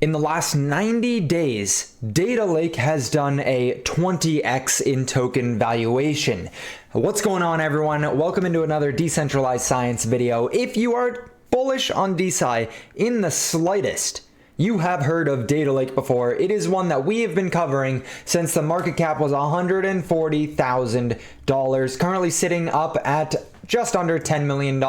In the last 90 days, Datalake has done a 20x in token valuation. What's going on, everyone? Welcome into another decentralized science video. If you are bullish on Desci in the slightest, you have heard of Datalake before. It is one that we have been covering since the market cap was $140,000, currently sitting up at just under $10 million.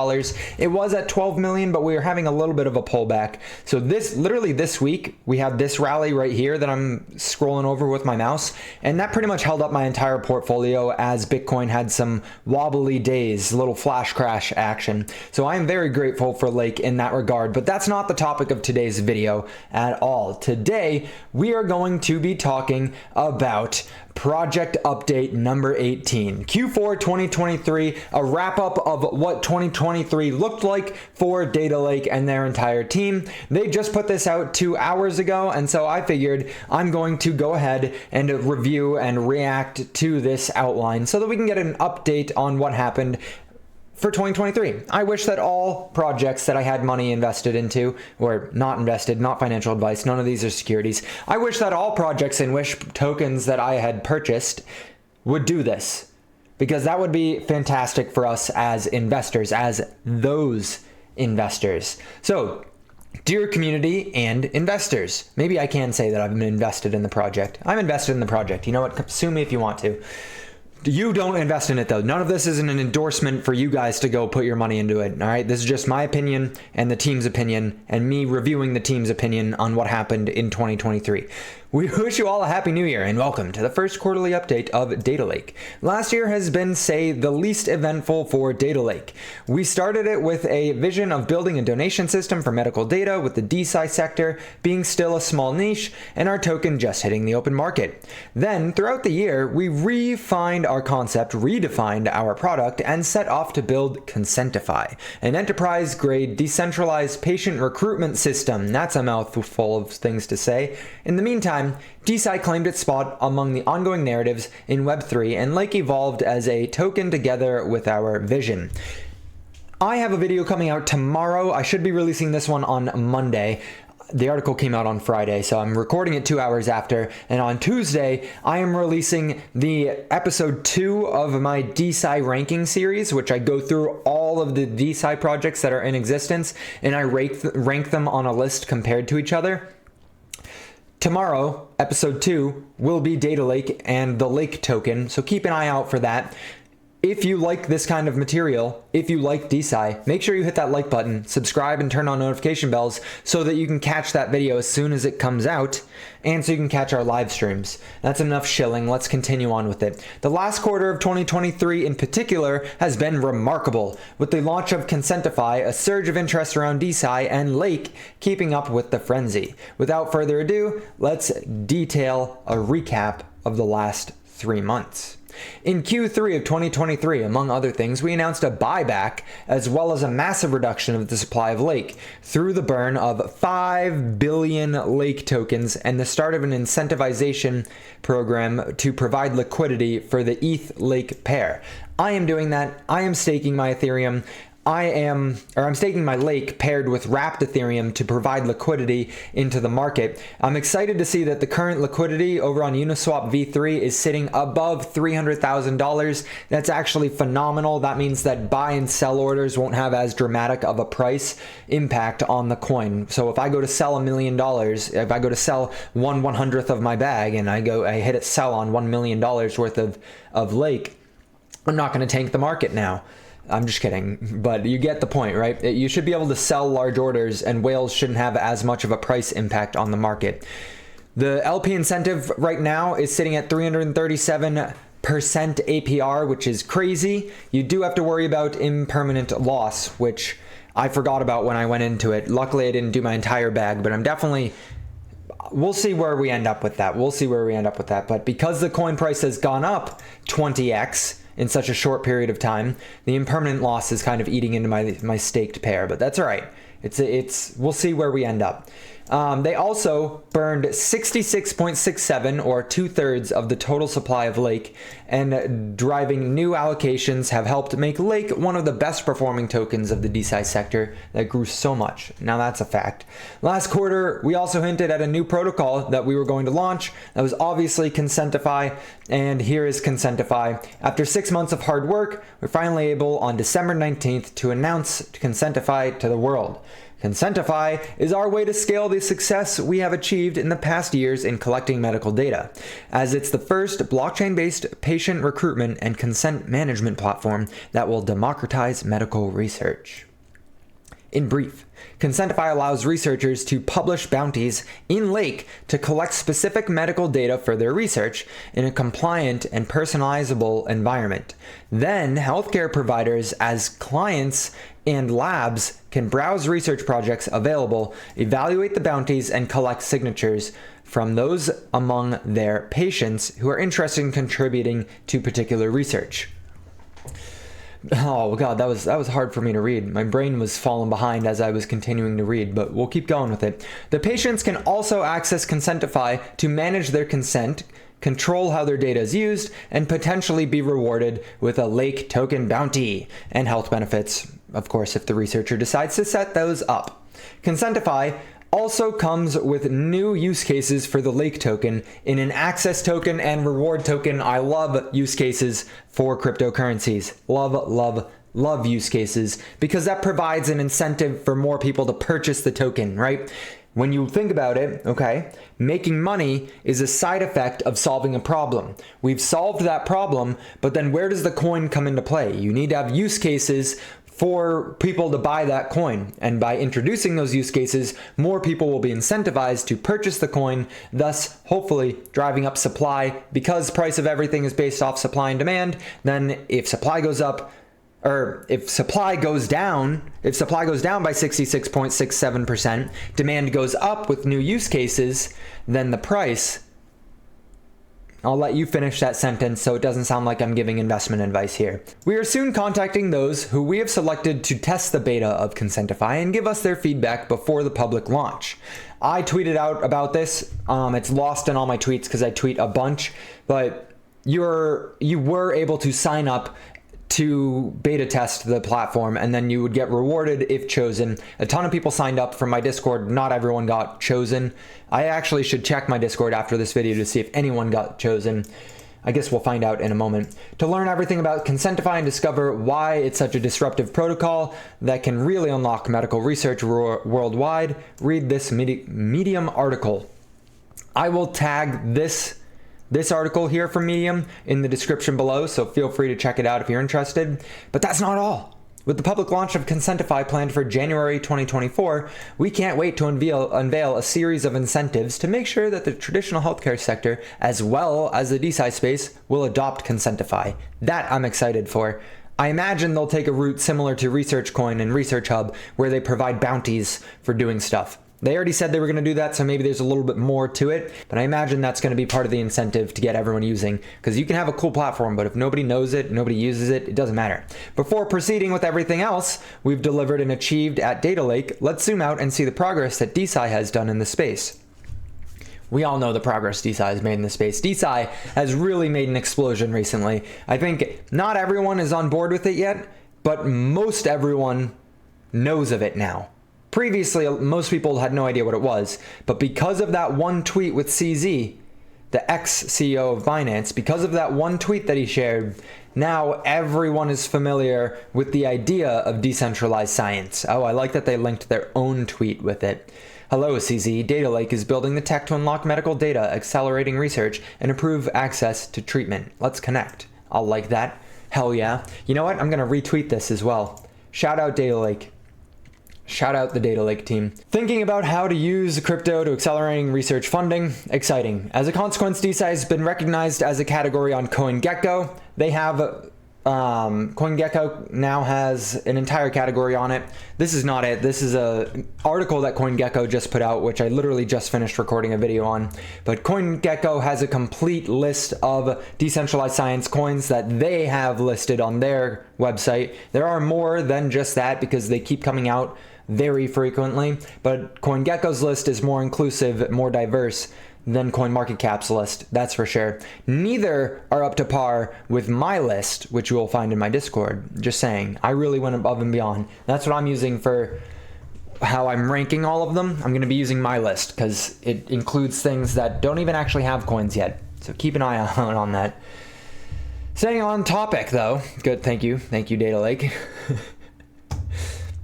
It was at 12 million, but we are having a little bit of a pullback. So literally this week, we have this rally right here that I'm scrolling over with my mouse, and that pretty much held up my entire portfolio as Bitcoin had some wobbly days, little flash crash action. So I am very grateful for Lake in that regard, but that's not the topic of today's video at all. Today, we are going to be talking about project update number 18, Q4 2023, a wrap up of what 2023 looked like for Datalake and their entire team. They just put this out 2 hours ago, and so I figured I'm going to go ahead and review and react to this outline so that we can get an update on what happened for 2023. I wish that all projects that I had money invested into, or not invested, not financial advice, none of these are securities. I wish that all projects in which tokens that I had purchased would do this, because that would be fantastic for us as investors, as those investors. So, dear community and investors, maybe I can say that I'm invested in the project. I'm invested in the project. You know what? Sue me if you want to. You don't invest in it, though. None of this is an endorsement for you guys to go put your money into it, all right? This is just my opinion and the team's opinion and me reviewing the team's opinion on what happened in 2023. We wish you all a happy new year and welcome to the first quarterly update of Datalake. Last year has been, say, the least eventful for Datalake. We started it with a vision of building a donation system for medical data, with the Desci sector being still a small niche and our token just hitting the open market. Then, throughout the year, we refined our concept, redefined our product, and set off to build Consentify, an enterprise-grade decentralized patient recruitment system. That's a mouthful of things to say. In the meantime, Desci claimed its spot among the ongoing narratives in Web3, and Lake evolved as a token together with our vision. I have a video coming out tomorrow. I should be releasing this one on Monday. The article came out on Friday, so I'm recording it 2 hours after, and on Tuesday, I am releasing the episode 2 of my Desci ranking series, which I go through all of the Desci projects that are in existence, and I rank them on a list compared to each other. Tomorrow, episode 2, will be Datalake and the Lake token, so keep an eye out for that. If you like this kind of material, if you like Desci, make sure you hit that like button, subscribe, and turn on notification bells so that you can catch that video as soon as it comes out, and so you can catch our live streams. That's enough shilling. Let's continue on with it. The last quarter of 2023 in particular has been remarkable, with the launch of Consentify, a surge of interest around Desci, and Lake keeping up with the frenzy. Without further ado, let's detail a recap of the last 3 months. In Q3 of 2023, among other things, we announced a buyback as well as a massive reduction of the supply of Lake through the burn of 5 billion Lake tokens and the start of an incentivization program to provide liquidity for the ETH Lake pair. I am doing that. I am staking my Ethereum. I'm staking my Lake paired with wrapped Ethereum to provide liquidity into the market. I'm excited to see that the current liquidity over on Uniswap V3 is sitting above $300,000. That's actually phenomenal. That means that buy and sell orders won't have as dramatic of a price impact on the coin. So if I go to sell $1 million, if I go to sell 1/100th of my bag and I hit it sell on $1 million worth of Lake, I'm not going to tank the market now. I'm just kidding, but you get the point, right? You should be able to sell large orders, and whales shouldn't have as much of a price impact on the market. The LP incentive right now is sitting at 337% APR, which is crazy. You do have to worry about impermanent loss, which I forgot about when I went into it. Luckily, I didn't do my entire bag, but we'll see where we end up with that. But because the coin price has gone up 20x, in such a short period of time, the impermanent loss is kind of eating into my staked pair, but that's all right. We'll see where we end up. They also burned 66.67, or 2/3 of the total supply of Lake, and driving new allocations have helped make Lake one of the best performing tokens of the Desci sector that grew so much. Now that's a fact. Last quarter, we also hinted at a new protocol that we were going to launch. That was obviously Consentify, and here is Consentify. After 6 months of hard work, we're finally able on December 19th to announce Consentify to the world. Consentify is our way to scale the success we have achieved in the past years in collecting medical data, as it's the first blockchain-based patient recruitment and consent management platform that will democratize medical research. In brief, Consentify allows researchers to publish bounties in Lake to collect specific medical data for their research in a compliant and personalizable environment. Then, healthcare providers as clients and labs can browse research projects available, evaluate the bounties, and collect signatures from those among their patients who are interested in contributing to particular research. Oh god, that was hard for me to read. My brain was falling behind as I was continuing to read, but we'll keep going with it. The patients can also access Consentify to manage their consent, control how their data is used, and potentially be rewarded with a Lake token bounty and health benefits, of course, if the researcher decides to set those up. Consentify also comes with new use cases for the Lake token in an access token and reward token. I love use cases for cryptocurrencies. Love use cases, because that provides an incentive for more people to purchase the token, right? When you think about it, okay, making money is a side effect of solving a problem. We've solved that problem, but then where does the coin come into play? You need to have use cases for people to buy that coin. And by introducing those use cases, more people will be incentivized to purchase the coin, thus hopefully driving up supply. Because price of everything is based off supply and demand, then if supply goes up, or if supply goes down by 66.67%, demand goes up with new use cases, then the price. I'll let you finish that sentence so it doesn't sound like I'm giving investment advice here. We are soon contacting those who we have selected to test the beta of Consentify and give us their feedback before the public launch. I tweeted out about this. It's lost in all my tweets because I tweet a bunch, but you were able to sign up to beta test the platform, and then you would get rewarded if chosen. A ton of people signed up from my Discord. Not everyone got chosen. I actually should check my Discord after this video to see if anyone got chosen. I guess we'll find out in a moment. To learn everything about Consentify and discover why it's such a disruptive protocol that can really unlock medical research worldwide, read this Medium article. I will tag this article here from Medium in the description below, so feel free to check it out if you're interested. But that's not all. With the public launch of Consentify planned for January 2024, we can't wait to unveil a series of incentives to make sure that the traditional healthcare sector, as well as the Desci space, will adopt Consentify. That I'm excited for. I imagine they'll take a route similar to ResearchCoin and Research Hub, where they provide bounties for doing stuff. They already said they were going to do that, so maybe there's a little bit more to it, but I imagine that's going to be part of the incentive to get everyone using, because you can have a cool platform, but if nobody knows it, nobody uses it, it doesn't matter. Before proceeding with everything else we've delivered and achieved at Datalake, let's zoom out and see the progress that Desci has done in the space. We all know the progress Desci has made in the space. Desci has really made an explosion recently. I think not everyone is on board with it yet, but most everyone knows of it now. Previously, most people had no idea what it was, but because of that one tweet with CZ, the ex-CEO of Binance, because of that one tweet that he shared, now everyone is familiar with the idea of decentralized science. Oh, I like that they linked their own tweet with it. Hello, CZ. Datalake is building the tech to unlock medical data, accelerating research, and improve access to treatment. Let's connect. I'll like that. Hell yeah. You know what? I'm going to retweet this as well. Shout out Datalake. Shout out the Datalake team. Thinking about how to use crypto to accelerating research funding, exciting. As a consequence, Desci has been recognized as a category on CoinGecko. They have, CoinGecko now has an entire category on it. This is not it. This is an article that CoinGecko just put out, which I literally just finished recording a video on. But CoinGecko has a complete list of decentralized science coins that they have listed on their website. There are more than just that because they keep coming out. very frequently, but CoinGecko's list is more inclusive, more diverse than CoinMarketCap's list, that's for sure. Neither are up to par with my list, which you will find in my Discord. Just saying, I really went above and beyond. That's what I'm using for how I'm ranking all of them. I'm going to be using my list because it includes things that don't even actually have coins yet. So keep an eye out on that. Staying on topic though, good, thank you Datalake.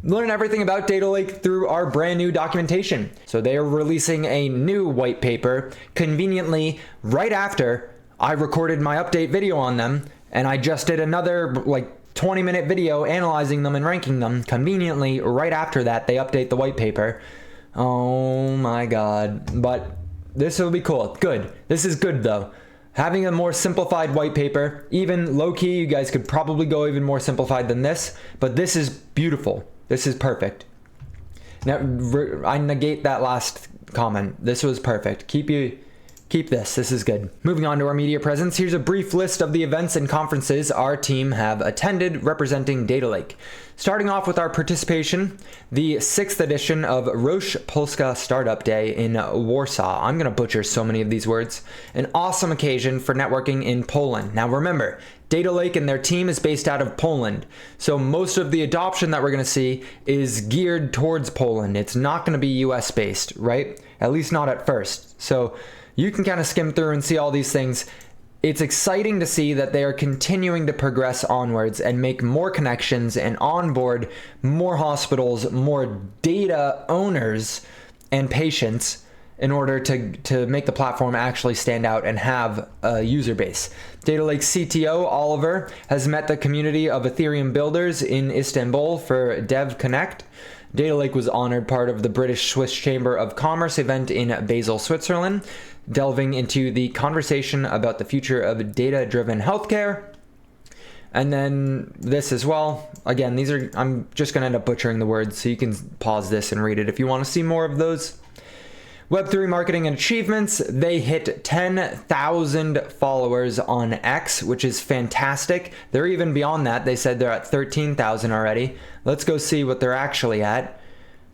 Learn everything about Datalake through our brand new documentation. So they are releasing a new white paper conveniently right after I recorded my update video on them, and I just did another like 20-minute video analyzing them and ranking them. Conveniently right after that they update the white paper. Oh my god, but this will be cool. Good. This is good though. Having a more simplified white paper, even low-key, you guys could probably go even more simplified than this, but this is beautiful. This is perfect. Now, I negate that last comment. This was perfect. Keep this. This is good. Moving on to our media presence, here's a brief list of the events and conferences our team have attended representing Datalake. Starting off with our participation, the 6th edition of Roche Polska Startup Day in Warsaw. I'm going to butcher so many of these words. An awesome occasion for networking in Poland. Now remember, Datalake and their team is based out of Poland, so most of the adoption that we're going to see is geared towards Poland. It's not going to be US based, right? At least not at first. So you can kind of skim through and see all these things. It's exciting to see that they are continuing to progress onwards and make more connections and onboard more hospitals, more data owners and patients in order to make the platform actually stand out and have a user base. Datalake's CTO, Oliver, has met the community of Ethereum builders in Istanbul for Dev Connect. Datalake was honored part of the British Swiss Chamber of Commerce event in Basel, Switzerland, delving into the conversation about the future of data-driven healthcare. And then this as well. Again, these are, I'm just going to end up butchering the words, so you can pause this and read it if you want to see more of those. Web3 marketing and achievements, they hit 10,000 followers on X, which is fantastic. They're even beyond that. They said they're at 13,000 already. Let's go see what they're actually at.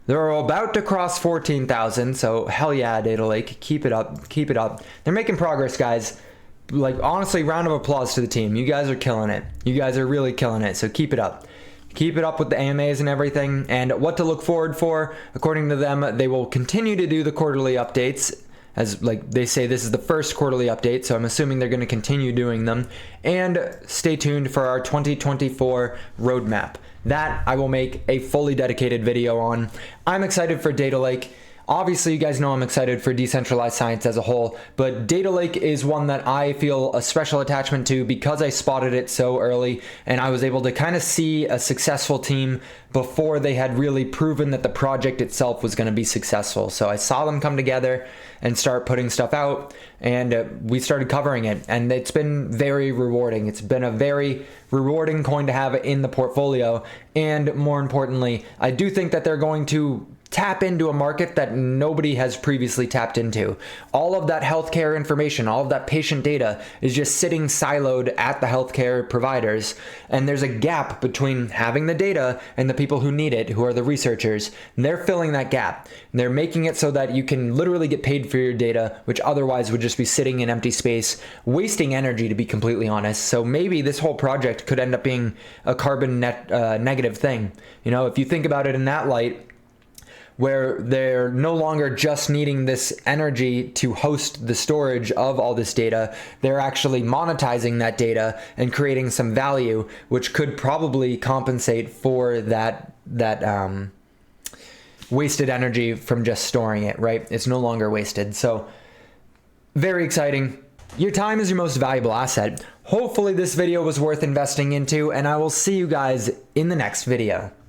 They're about to cross 14,000, so hell yeah, Datalake, keep it up, keep it up. They're making progress, guys. Like, honestly, round of applause to the team. You guys are killing it. You guys are really killing it, so keep it up. Keep it up with the AMAs and everything, and what to look forward for. According to them, they will continue to do the quarterly updates, as like they say this is the first quarterly update, so I'm assuming they're going to continue doing them. And stay tuned for our 2024 roadmap. That I will make a fully dedicated video on. I'm excited for Datalake. Obviously, you guys know I'm excited for decentralized science as a whole, but Datalake is one that I feel a special attachment to because I spotted it so early and I was able to kind of see a successful team before they had really proven that the project itself was going to be successful. So I saw them come together and start putting stuff out, and we started covering it, and it's been very rewarding. It's been a very rewarding coin to have in the portfolio, and more importantly, I do think that they're going to tap into a market that nobody has previously tapped into. All of that healthcare information, all of that patient data is just sitting siloed at the healthcare providers, and there's a gap between having the data and the people who need it, who are the researchers. And they're filling that gap. And they're making it so that you can literally get paid for your data, which otherwise would just be sitting in empty space, wasting energy, to be completely honest. So maybe this whole project could end up being a carbon negative thing. You know, if you think about it in that light, where they're no longer just needing this energy to host the storage of all this data, they're actually monetizing that data and creating some value, which could probably compensate for that wasted energy from just storing it, right? It's no longer wasted. So very exciting. Your time is your most valuable asset. Hopefully this video was worth investing into, and I will see you guys in the next video.